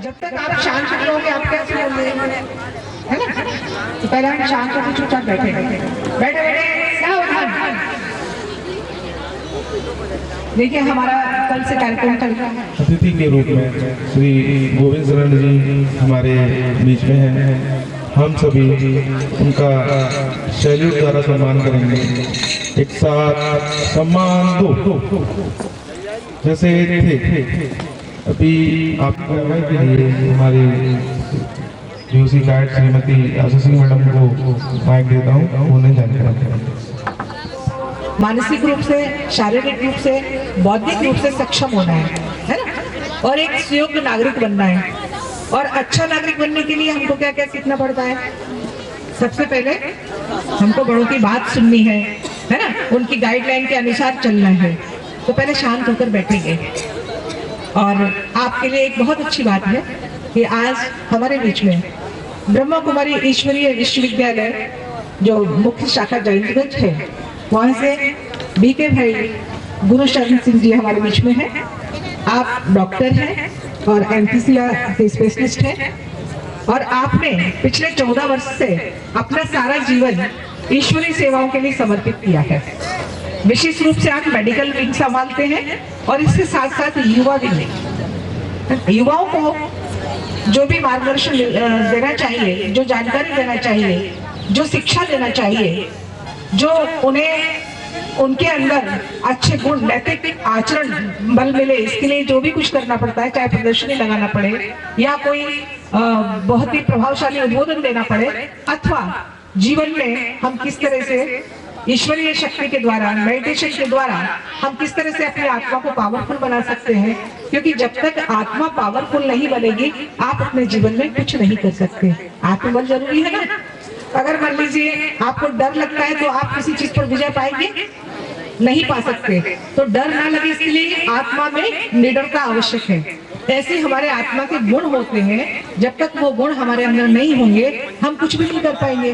जब तक आप शांत नहीं होंगे आप कैसे बोल रहे हैं, है ना? तो पहले हम शांत होकर चुपचाप बैठे बैठे बैठे सावधान। देखिए हमारा कल से कार्यक्रम चल रहा है। अतिथि के रूप में श्री गोविंद शरण जी हमारे बीच में हैं। हम सभी उनका सैल्यूट द्वारा सम्मान करेंगे। एक साथ सम्मान दो जैसे थे। अभी आपको के लिए हमारी UC guide Shrimati Asha Singh madam को माइक देता हूँ, उन्हें जानकारी। मानसिक रूप से, शारीरिक रूप से, बौद्धिक रूप से सक्षम होना है ना? और एक सुयोग्य नागरिक बनना है। और अच्छा नागरिक बनने के लिए हमको क्या क्या सीखना पड़ता है? सबसे पहले हमको बड़ों की बात सुननी है ना? उनकी गाइडलाइन के अनुसार चलना है। तो पहले शांत होकर बैठेंगे। और आपके लिए एक बहुत अच्छी बात है कि आज हमारे बीच में ब्रह्मा कुमारी ईश्वरीय विश्वविद्यालय जो मुख्य शाखा जयंतगंज है, वहाँ से बीके भाई गुरु शरण सिंह जी हमारे बीच में हैं। आप डॉक्टर हैं और एनेस्थीसिया के स्पेशलिस्ट हैं और आपने पिछले 14 वर्ष से अपना सारा जीवन ईश्वरीय सेवाओं के लिए समर्पित किया है। विशेष रूप से आप मेडिकल विंग संभालते हैं और इसके साथ साथ युवा विंग, युवाओं को जो भी मार्गदर्शन देना चाहिए, जो जानकारी देना चाहिए, जो शिक्षा देना चाहिए, जो उन्हें उनके अंदर अच्छे गुण, नैतिक आचरण बल मिले, इसके लिए जो भी कुछ करना पड़ता है, चाहे प्रदर्शनी लगाना पड़े या कोई बहुत ही प्रभावशाली उद्बोधन देना पड़े, अथवा जीवन में हम किस तरह से ईश्वरीय शक्ति के द्वारा, मेडिटेशन के द्वारा हम किस तरह से अपनी आत्मा को पावरफुल बना सकते हैं। क्योंकि जब तक आत्मा पावरफुल नहीं बनेगी आप अपने जीवन में कुछ नहीं कर सकते। आत्मबल जरूरी है ना? अगर मान लीजिए आपको डर लगता है तो आप किसी चीज पर विजय पाएंगे नहीं पा सकते। तो डर ना लगे इसके लिए आत्मा में निडरता आवश्यक है। ऐसे हमारे आत्मा के गुण होते हैं, जब तक वो गुण हमारे अंदर नहीं होंगे हम कुछ भी नहीं कर पाएंगे।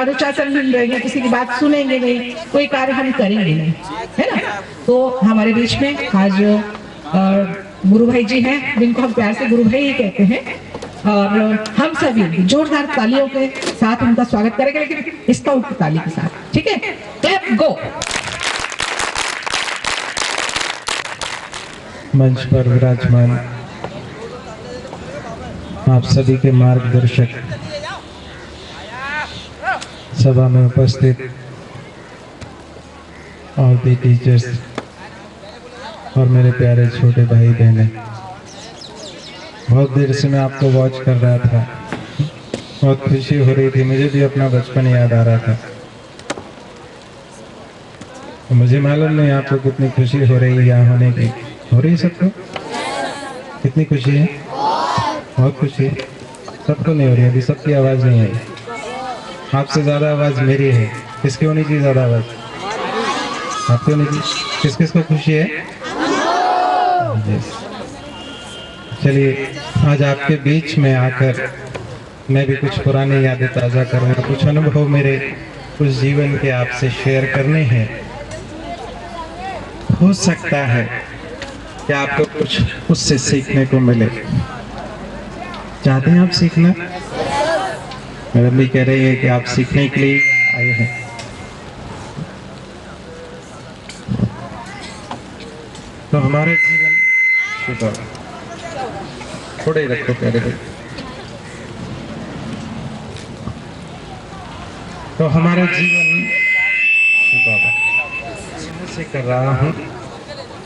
अनुशासन में रहेंगे, किसी की बात सुनेंगे नहीं, कोई कार्य हम करेंगे नहीं, है ना? तो हमारे बीच में आज गुरु भाई जी हैं, जिनको हम प्यार से गुरु भाई ही कहते हैं। और हम सभी जोरदार तालियों के साथ उनका स्वागत करेंगे, लेकिन स्काउट की ताली के साथ, ठीक है? क्लैप गो। मंच पर विराजमान आप सभी के मार्गदर्शक, सभा में उपस्थित और भी टीचर्स और मेरे प्यारे छोटे भाई बहनें, बहुत देर से मैं आपको वॉच कर रहा था। बहुत खुशी हो रही थी, मुझे भी अपना बचपन याद आ रहा था। तो मुझे मालूम नहीं आपको कितनी खुशी हो रही है यहाँ होने की। हो रही है सबको? कितनी खुशी है? बहुत खुशी है। सबको नहीं हो रही, अभी सबकी आवाज़ नहीं आई। आपसे ज़्यादा आवाज़ मेरी है। किसकी होनी चाहिए ज़्यादा आवाज़? आपकी होनी चाहिए। किस किस को खुशी है? चलिए आज आपके बीच में आकर मैं भी कुछ पुरानी यादें ताज़ा करूँगा, कुछ अनुभव मेरे कुछ जीवन के आपसे शेयर करने हैं। हो सकता है कि आपको कुछ उससे सीखने को मिले। चाहते हैं आप सीखना? मैडम भी कह रही है कि आप सीखने के लिए आए हैं। तो हमारे जीवन थोड़े ही रखो प्यारे भाई। तो हमारा जीवन से कर रहा हूँ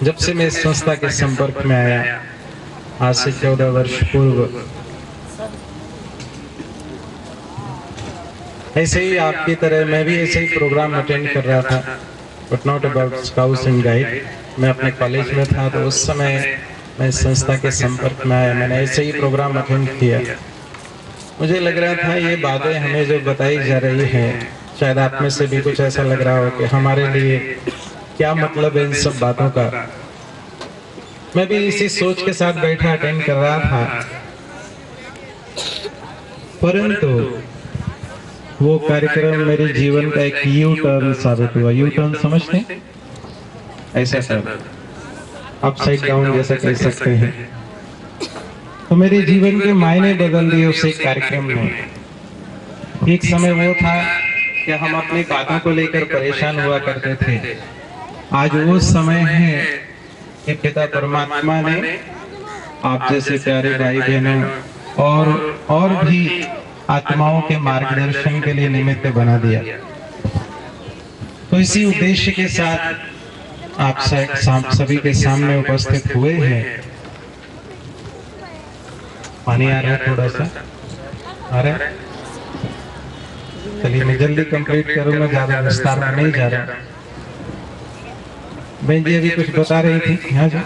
जब से मैं इस संस्था के संपर्क में आया, आज से 14 वर्ष पूर्व। ऐसे ही आपकी तरह मैं भी ऐसे ही प्रोग्राम अटेंड कर रहा था, but not about scouts and guide. मैं अपने कॉलेज में था तो उस समय मैं इस संस्था के संपर्क में आया, मैंने ऐसे ही प्रोग्राम अटेंड किया। मुझे लग रहा था ये बातें हमें जो बताई जा रही हैं, शायद आप में से भी कुछ ऐसा लग रहा हो कि हमारे लिए क्या मतलब है इन सब बातों का। मैं भी इसी सोच के साथ बैठा अटेंड कर रहा था, परंतु वो कार्यक्रम मेरे जीवन का एक यू टर्न साबित हुआ। यू टर्न समझते हैं? ऐसा टर्न अपसाइड डाउन जैसा कह सकते हैं। तो मेरे जीवन के मायने बदल दिए उस एक कार्यक्रम में। एक समय वो था कि हम अपनी बातों को लेकर परेशान हुआ करते थे। आज वो समय है कि पिता परमात्मा ने आप जैसे प्यारे भाई बहनों और भी आत्माओं के मार्गदर्शन के लिए निमित्त बना दिया। तो इसी उद्देश्य के साथ आप सभी के सामने उपस्थित हुए हैं। पानी आ रहा है, थोड़ा सा आ रहा है। चलिए मैं जल्दी कंप्लीट करूंगा, ज्यादा विस्तार में नहीं जा रहा। बहन जी अभी कुछ बता रही थी, यहाँ जो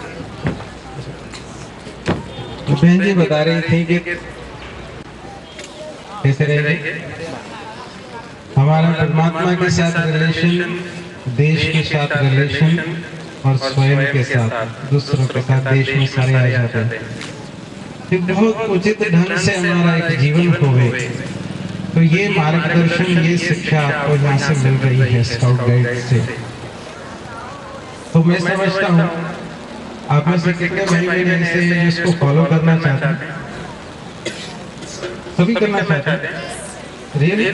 बहन जी बता रही थी कि कैसे रहेगी हमारा परमात्मा के साथ रिलेशन, देश के साथ रिलेशन और स्वयं के साथ, दूसरों के साथ, देश में सारे आ जाते हैं। कि बहुत उचित ढंग से हमारा एक जीवन होवे, तो ये मार्गदर्शन, ये शिक्षा आपको यहाँ से मिल रही है स्काउट गाइड से। तो मैं समझता हूँ आप में से कितने भाई बहन ऐसे हैं जो इसको फॉलो करना चाहते हैं? सभी करना चाहते हैं? रियली?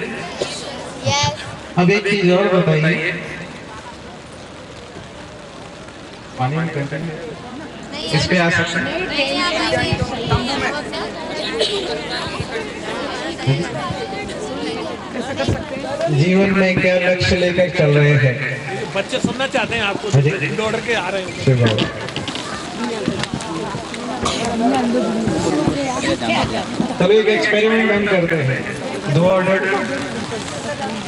अब एक चीज और बताइए, पानी में कंटिन्यू इस पे आ सकते हैं? जीवन में क्या लक्ष्य लेकर चल रहे हैं? बच्चे सुनना चाहते हैं आपको, दौड़ के आ रहे हैं। चलो एक एक्सपेरिमेंट हम करते हैं। 2 ऑर्डर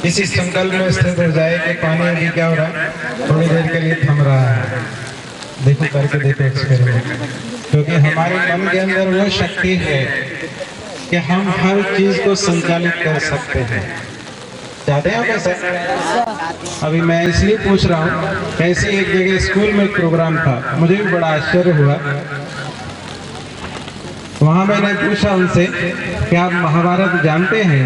इसी संकल्प में स्थित हो जाए कि पानी अभी क्या हो रहा है, थोड़ी देर के लिए थम रहा है। देखो करके देखो एक्सपेरिमेंट, क्योंकि हमारे मन के अंदर वो शक्ति है कि हम हर चीज को संचालित कर सकते हैं। चाहते हैं आप ऐसा? अभी मैं इसलिए पूछ रहा हूँ, ऐसी एक जगह स्कूल में एक प्रोग्राम था, मुझे भी बड़ा आश्चर्य हुआ। वहां मैंने पूछा उनसे कि आप महाभारत जानते हैं?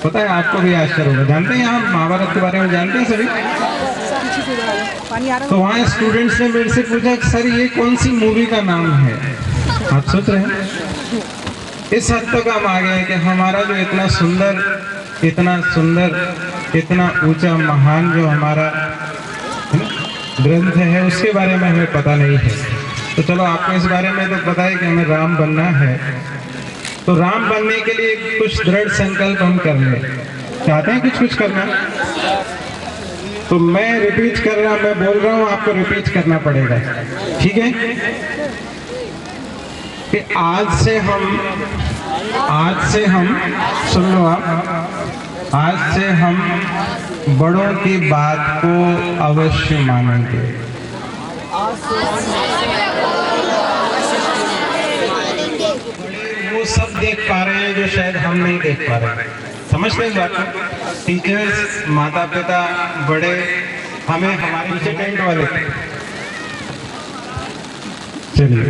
पता है आपको भी आश्चर्य होगा, जानते हैं आप महाभारत के बारे में? जानते हैं सभी? तो वहाँ स्टूडेंट्स ने मेरे से पूछा कि सर ये कौन सी मूवी का नाम है? आप सोच रहे हैं इस हद तक हम आ गए कि हमारा जो इतना सुंदर, इतना ऊंचा महान जो हमारा ग्रंथ है उसके बारे में हमें पता नहीं है। तो चलो आपको इस बारे में तो पता है कि हमें राम बनना है, तो राम बनने के लिए कुछ दृढ़ संकल्प हम कर लें। चाहते हैं कुछ करना? तो मैं रिपीट कर रहा, मैं बोल रहा हूँ, आपको रिपीट करना पड़ेगा, ठीक है? कि आज से हम सुन लो आप, आज से हम बड़ों की बात को अवश्य मानेंगे। वो सब देख पा रहे हैं जो शायद हम नहीं देख पा रहे। समझते हैं बात को? टीचर्स, माता पिता, बड़े, हमें हमारे पीछे टेंट वाले। चलिए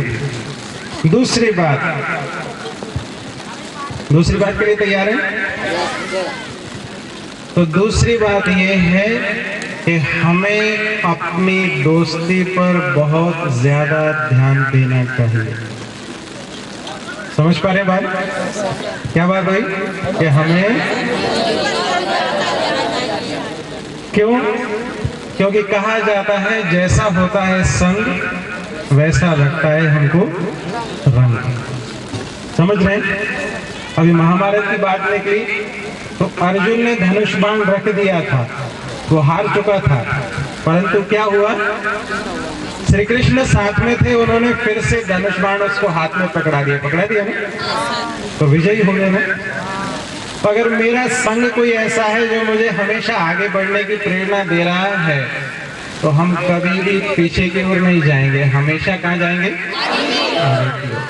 दूसरी बात के लिए तैयार है? तो दूसरी बात यह है कि हमें अपनी दोस्ती पर बहुत ज्यादा ध्यान देना चाहिए। समझ पा रहे हैं बात? क्या बात भाई? कि हमें क्योंकि कहा जाता है जैसा होता है संग वैसा लगता है हमको रंग। समझ रहे हैं? अभी महाभारत की बात निकली तो अर्जुन ने धनुष बाण रख दिया था, वो हार चुका था, परंतु क्या हुआ? श्री कृष्ण साथ में थे, उन्होंने फिर से धनुष बाण उसको हाथ में पकड़ा दिया ना, तो विजयी हो गए ना। तो अगर मेरा संग कोई ऐसा है जो मुझे हमेशा आगे बढ़ने की प्रेरणा दे रहा है, तो हम कभी भी पीछे की ओर नहीं जाएंगे, हमेशा कहाँ जाएंगे? आगे की ओर।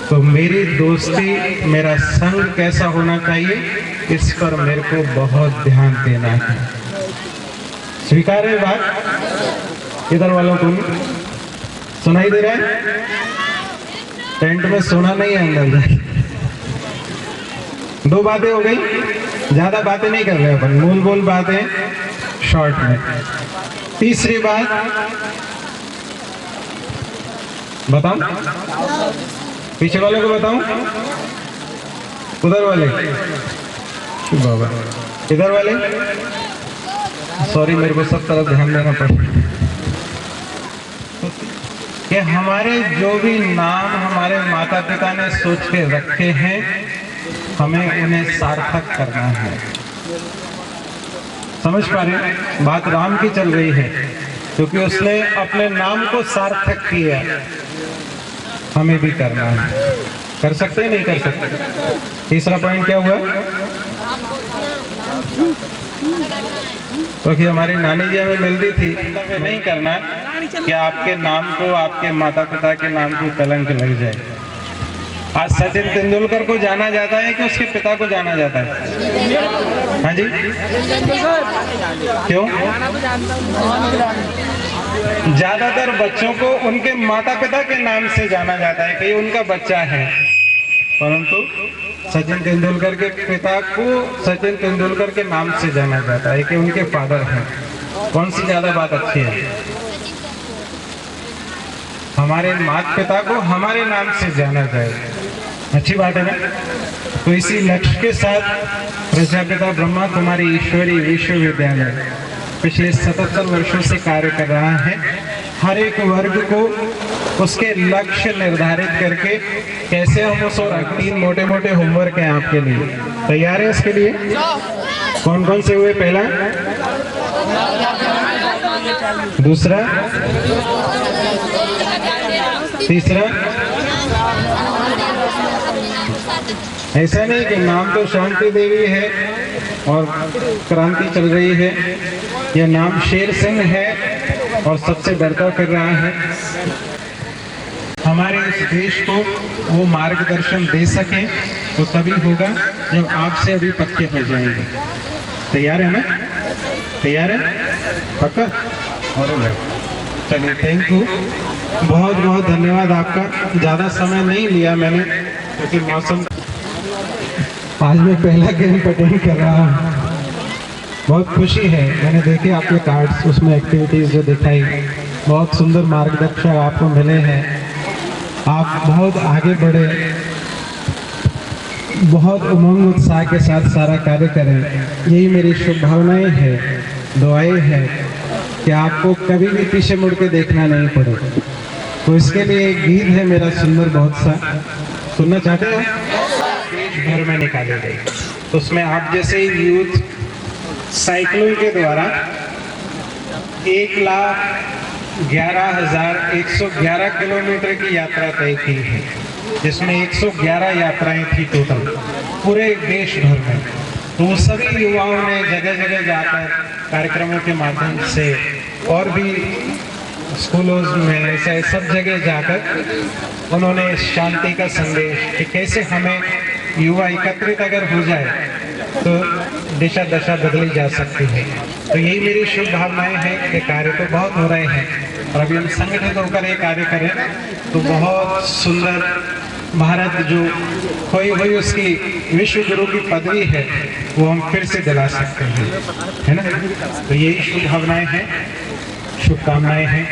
तो मेरी दोस्ती, मेरा संग कैसा होना चाहिए, इस पर मेरे को बहुत ध्यान देना है। स्वीकार है बात? इधर वालों को सुनाई दे रहा है? टेंट में सोना नहीं है, अंदर जाए। 2 बातें हो गई, ज्यादा बातें नहीं कर रहे अपन, मूल बातें शॉर्ट में। तीसरी बात, बताऊं? पीछे वाले को बताऊं? उधर वाले? बाबा इधर वाले? सॉरी, मेरे को सब तरफ ध्यान देना पड़ेगा कि हमारे जो भी नाम हमारे माता पिता ने सोच के रखे हैं, हमें उन्हें सार्थक करना है। समझ पा रहे हैं? बात राम की चल रही है, क्योंकि उसने अपने नाम को सार्थक किया, हमें भी करना है। कर सकते हैं नहीं कर सकते? तीसरा पॉइंट क्या हुआ? क्योंकि हमारी नानी जी हमें मिलती थी, नहीं करना कि आपके नाम को, आपके माता पिता के नाम को कलंक लग जाए। आज सचिन तेंदुलकर को जाना जाता है कि उसके पिता को जाना जाता है? हाँ जी, क्यों? ज्यादातर बच्चों को उनके माता पिता के नाम से जाना जाता है कि उनका बच्चा है, परंतु सचिन तेंदुलकर के पिता को सचिन तेंदुलकर के नाम से जाना जाता है कि उनके फादर हैं। कौन सी ज्यादा बात अच्छी है? हमारे माता पिता को हमारे नाम से जाना जाए, अच्छी बात है ना? तो इसी लक्ष्य के साथ प्रजापिता ब्रह्मा कुमारी ईश्वरी विश्वविद्यालय पिछले 77 वर्षों से कार्य कर रहा है। हर एक वर्ग को उसके लक्ष्य निर्धारित करके कैसे हम उस, और 3 मोटे मोटे होमवर्क हैं आपके लिए। तैयार है इसके लिए? कौन कौन से हुए? पहला, दूसरा, तीसरा। ऐसा नहीं कि नाम तो शांति देवी है और क्रांति चल रही है, यह नाम शेर सिंह है और सबसे डरता फिर रहा है। हमारे इस देश को वो मार्गदर्शन दे सके तो तभी होगा जब आपसे अभी पक्के हो जाएंगे। तैयार है ना? तैयार है? पक्का? और चलिए, थैंक यू, बहुत बहुत धन्यवाद आपका। ज़्यादा समय नहीं लिया मैंने, क्योंकि मौसम, आज मैं पहला गेम अटेंड कर रहा हूँ। बहुत खुशी है, मैंने देखे आपके कार्ड्स, उसमें एक्टिविटीज़ जो दिखाई, बहुत सुंदर मार्गदर्शक आपको मिले हैं। आप बहुत आगे बढ़े, बहुत उमंग उत्साह के साथ सारा कार्य करें, यही मेरी शुभकामनाएं हैं, दुआएं हैं कि आपको कभी भी पीछे मुड़ के देखना नहीं पड़े। तो इसके लिए एक गीत है मेरा सुंदर बहुत सा, सुनना चाहते हैं? देश भर में निकाले गए, तो उसमें आप जैसे यूथ साइकिलों के द्वारा 1,11,111 किलोमीटर की यात्रा तय की है, जिसमें 111 यात्राएं थी टोटल पूरे देश भर में। तो सभी युवाओं ने जगह जगह जाकर कार्यक्रमों के माध्यम से और भी स्कूलों में ऐसे सब जगह जाकर उन्होंने शांति का संदेश कि कैसे हमें युवा एकत्रित अगर हो जाए तो दिशा दशा बदली जा सकती है। तो यही मेरी शुभ भावनाएं हैं कि कार्य तो बहुत हो रहे हैं, और अभी हम संगठित होकर ये कार्य करें तो बहुत सुंदर भारत जो खोई हुई उसकी विश्व गुरु की पदवी है वो हम फिर से दिला सकते हैं, है ना? तो यही शुभ भावनाएं हैं, शुभकामनाएं हैं।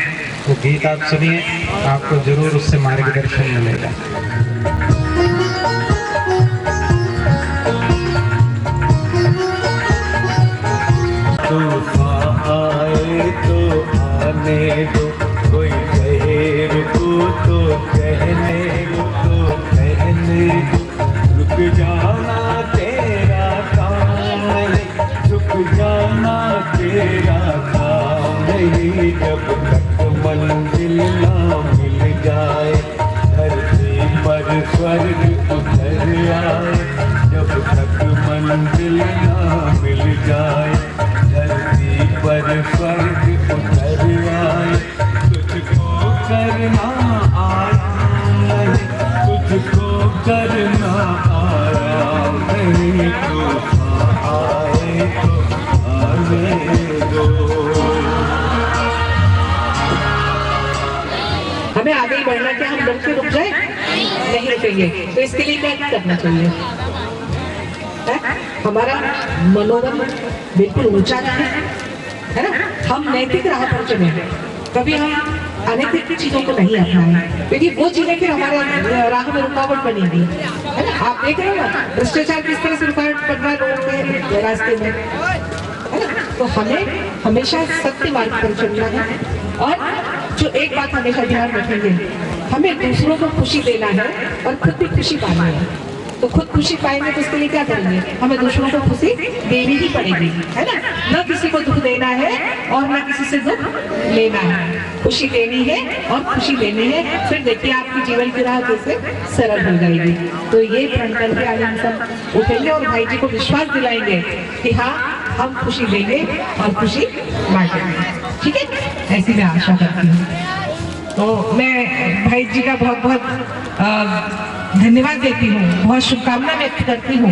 वो गीत आप सुनिए, आपको जरूर उससे मार्गदर्शन मिलेगा। आए तो आने दो, कोई कहे रुको तो कहने दो, रुक जाना तेरा काम नहीं, रुक जाना तेरा काम नहीं। जब तक मंजिल ना मिल जाए, धरती पर स्वर्ग उतर आए, जब तक मंजिल ना मिल जाए, धरती पर स्वर्ग उतर आए। तुझको करना आया नहीं, तुझको करना आया नहीं, तो आए तो आने दो। हमें आगे बढ़ना क्या, हम डर के रुक जाए? नहीं चाहिए। तो इसके लिए क्या करना चाहिए? हमारा मनोबल बिल्कुल ऊंचा रहे, है ना? हम नैतिक राह पर चले, कभी हम अनैतिक चीजों को नहीं अपनाएं, क्योंकि वो चीजें फिर हमारे राह में रुकावट बनेगी, है ना। आप देख रहे हो ना भ्रष्टाचार किस तरह से रुकावट बन रहा है लोगों के रास्ते में, है ना। तो हमें हमेशा सत्य मार्ग पर चलना है, और जो एक बात हमेशा ध्यान रखेंगे, हमें दूसरों को खुशी देना है और खुद भी खुशी पाना है। तो खुद खुशी पाएंगे तो उसके लिए क्या करेंगे, हमें दूसरों को खुशी देनी ही पड़ेगी, है ना। न किसी को दुख देना है और न किसी से दुख लेना है, खुशी देनी है और खुशी देनी है। फिर देखिए आपकी जीवन की राह कैसे सरल हो जाएगी। तो ये प्रण करके आज हम सब उठेंगे और भाई जी को विश्वास दिलाएंगे कि हाँ हम खुशी देंगे और खुशी बांटेंगे, ठीक है। ऐसी मैं आशा करती हूँ। तो मैं भाई जी का बहुत बहुत धन्यवाद देती हूँ, बहुत शुभकामना व्यक्त करती हूँ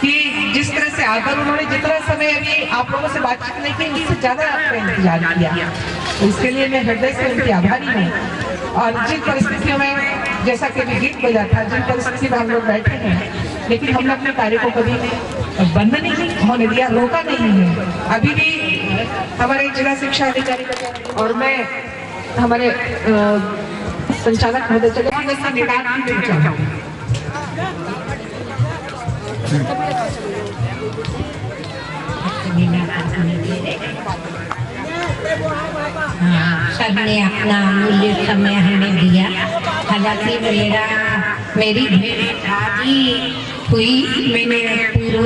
कि जिस तरह से आकर उन्होंने जितना समय अभी आप लोगों से बातचीत नहीं की, उससे ज्यादा आपका इंतजार किया। तो इसके लिए मैं हृदय से उनकी आभारी हूँ। और जिन परिस्थितियों में, जैसा कि अभी गीत बजा था, जिन परिस्थिति में हम लोग बैठे हैं, लेकिन हमने अपने कार्य को कभी बंद नहीं होने दिया, रोका नहीं है। अभी भी हमारे जिला शिक्षा अधिकारी और मैं हमारे संचालक महोदय जगह निदान नहीं चाहूँगी। सबने अपना अमूल्य समय हमें दिया। हालांकि मेरी भेंट आज ही हुई, मैंने पूर्व